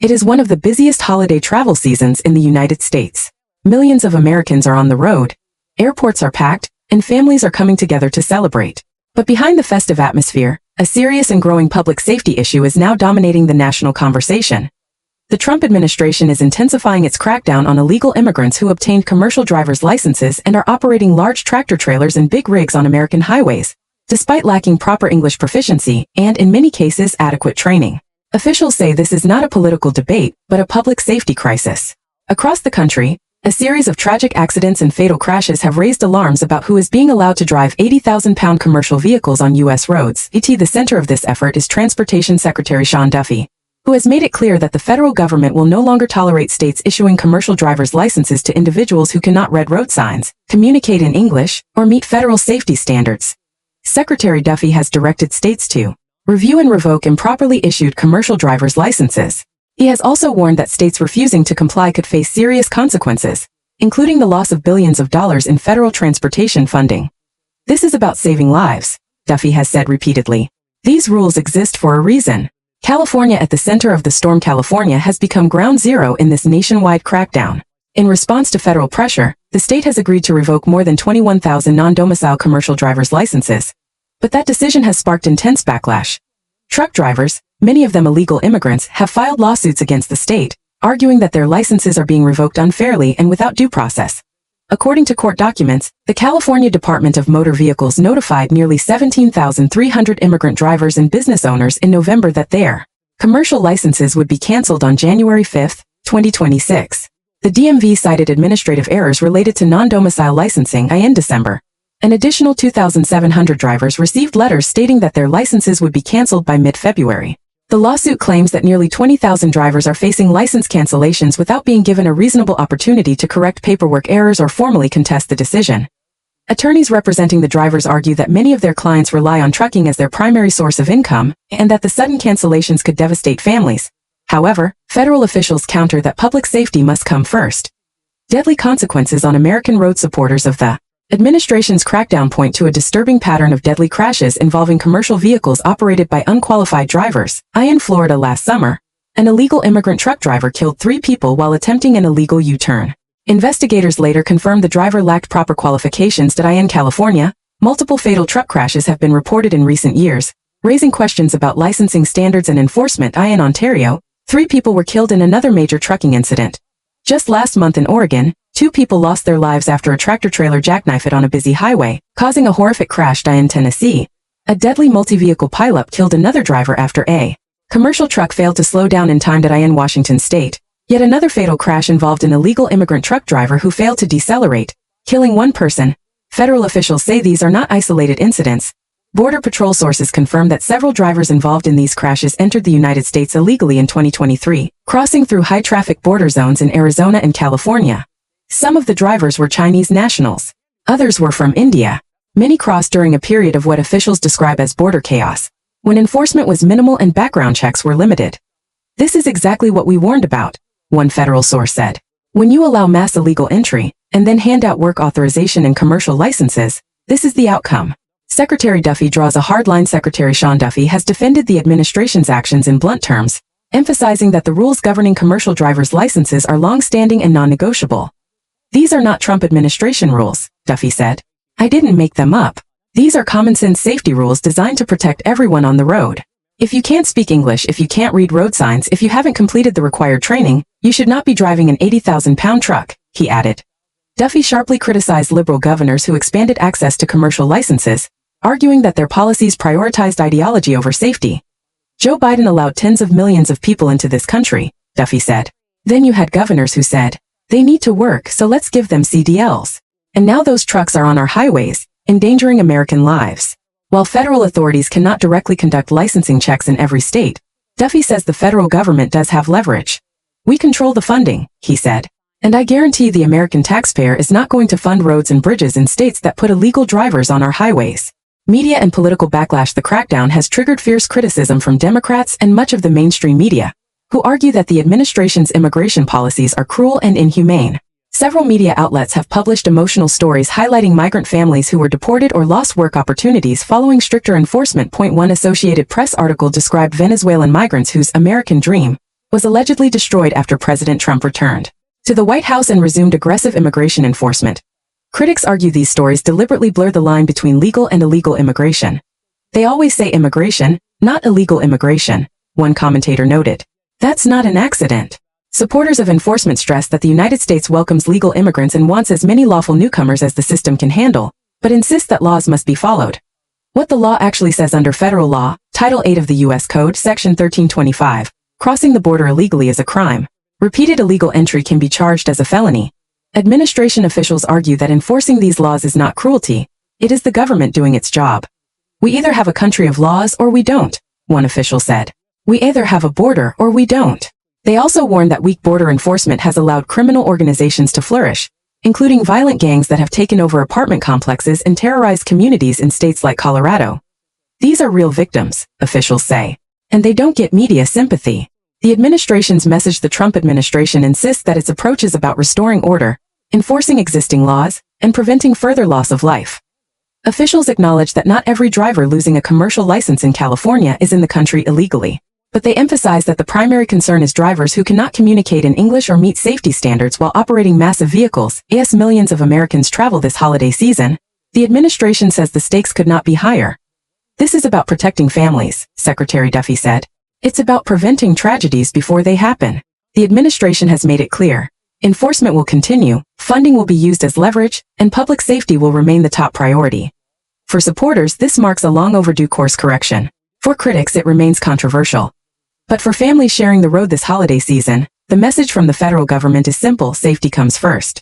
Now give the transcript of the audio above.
It is one of the busiest holiday travel seasons in the United States. Millions of Americans are on the road, airports are packed, and families are coming together to celebrate. But behind the festive atmosphere, a serious and growing public safety issue is now dominating the national conversation. The Trump administration is intensifying its crackdown on illegal immigrants who obtained commercial driver's licenses and are operating large tractor trailers and big rigs on American highways, despite lacking proper English proficiency and, in many cases, adequate training. Officials say this is not a political debate, but a public safety crisis. Across the country, a series of tragic accidents and fatal crashes have raised alarms about who is being allowed to drive 80,000-pound commercial vehicles on U.S. roads. The center of this effort is Transportation Secretary Duffy, who has made it clear that the federal government will no longer tolerate states issuing commercial driver's licenses to individuals who cannot read road signs, communicate in English, or meet federal safety standards. Secretary Duffy has directed states to review and revoke improperly issued commercial driver's licenses. He has also warned that states refusing to comply could face serious consequences, including the loss of billions of dollars in federal transportation funding. This is about saving lives, Duffy has said repeatedly. These rules exist for a reason. California, at the center of the storm California, has become ground zero in this nationwide crackdown. In response to federal pressure, the state has agreed to revoke more than 21,000 non-domicile commercial driver's licenses. But that decision has sparked intense backlash. Truck drivers, many of them illegal immigrants, have filed lawsuits against the state, arguing that their licenses are being revoked unfairly and without due process. According to court documents, the California Department of Motor Vehicles notified nearly 17,300 immigrant drivers and business owners in November that their commercial licenses would be canceled on January 5, 2026. The DMV cited administrative errors related to non-domicile licensing in December. An additional 2,700 drivers received letters stating that their licenses would be canceled by mid-February. The lawsuit claims that nearly 20,000 drivers are facing license cancellations without being given a reasonable opportunity to correct paperwork errors or formally contest the decision. Attorneys representing the drivers argue that many of their clients rely on trucking as their primary source of income, and that the sudden cancellations could devastate families. However, federal officials counter that public safety must come first. Deadly consequences on American road. Supporters of the administration's crackdown point to a disturbing pattern of deadly crashes involving commercial vehicles operated by unqualified drivers. In Florida last summer, an illegal immigrant truck driver killed 3 people while attempting an illegal U-turn. Investigators later confirmed the driver lacked proper qualifications. In California, multiple fatal truck crashes have been reported in recent years, raising questions about licensing standards and enforcement. In Ontario, 3 people were killed in another major trucking incident. Just last month in Oregon, 2 people lost their lives after a tractor-trailer jackknifed on a busy highway, causing a horrific crash. In Tennessee, a deadly multi-vehicle pileup killed another driver after a commercial truck failed to slow down in time. In Washington state, yet another fatal crash involved an illegal immigrant truck driver who failed to decelerate, killing 1 person. Federal officials say these are not isolated incidents. Border Patrol sources confirm that several drivers involved in these crashes entered the United States illegally in 2023, crossing through high-traffic border zones in Arizona and California. Some of the drivers were Chinese nationals. Others were from India. Many crossed during a period of what officials describe as border chaos, when enforcement was minimal and background checks were limited. This is exactly what we warned about, one federal source said. When you allow mass illegal entry, and then hand out work authorization and commercial licenses, this is the outcome. Secretary Duffy draws a hard line. Secretary Duffy has defended the administration's actions in blunt terms, emphasizing that the rules governing commercial driver's licenses are long-standing and non-negotiable. These are not Trump administration rules, Duffy said. I didn't make them up. These are common-sense safety rules designed to protect everyone on the road. If you can't speak English, if you can't read road signs, if you haven't completed the required training, you should not be driving an 80,000-pound truck, he added. Duffy sharply criticized liberal governors who expanded access to commercial licenses, arguing that their policies prioritized ideology over safety. Joe Biden allowed tens of millions of people into this country, Duffy said. Then you had governors who said, they need to work, so let's give them CDLs. And now those trucks are on our highways, endangering American lives. While federal authorities cannot directly conduct licensing checks in every state, Duffy says the federal government does have leverage. We control the funding, he said. And I guarantee the American taxpayer is not going to fund roads and bridges in states that put illegal drivers on our highways. Media and political backlash. The crackdown has triggered fierce criticism from Democrats and much of the mainstream media, who argue that the administration's immigration policies are cruel and inhumane. Several media outlets have published emotional stories highlighting migrant families who were deported or lost work opportunities following stricter enforcement. One Associated Press article described Venezuelan migrants whose American dream was allegedly destroyed after President Trump returned to the White House and resumed aggressive immigration enforcement. Critics argue these stories deliberately blur the line between legal and illegal immigration. They always say immigration, not illegal immigration, one commentator noted. That's not an accident. Supporters of enforcement stress that the United States welcomes legal immigrants and wants as many lawful newcomers as the system can handle, but insist that laws must be followed. What the law actually says under federal law, Title 8 of the U.S. Code, Section 1325, crossing the border illegally is a crime. Repeated illegal entry can be charged as a felony. Administration officials argue that enforcing these laws is not cruelty, it is the government doing its job. We either have a country of laws or we don't, one official said. We either have a border or we don't. They also warned that weak border enforcement has allowed criminal organizations to flourish, including violent gangs that have taken over apartment complexes and terrorized communities in states like Colorado. These are real victims, officials say, and they don't get media sympathy. The administration's message. The Trump administration insists that its approach is about restoring order, enforcing existing laws, and preventing further loss of life. Officials acknowledge that not every driver losing a commercial license in California is in the country illegally, but they emphasize that the primary concern is drivers who cannot communicate in English or meet safety standards while operating massive vehicles. As millions of Americans travel this holiday season, the administration says the stakes could not be higher. This is about protecting families, Secretary Duffy said. It's about preventing tragedies before they happen. The administration has made it clear. Enforcement will continue, funding will be used as leverage, and public safety will remain the top priority. For supporters, this marks a long overdue course correction. For critics, it remains controversial. But for families sharing the road this holiday season, the message from the federal government is simple: safety comes first.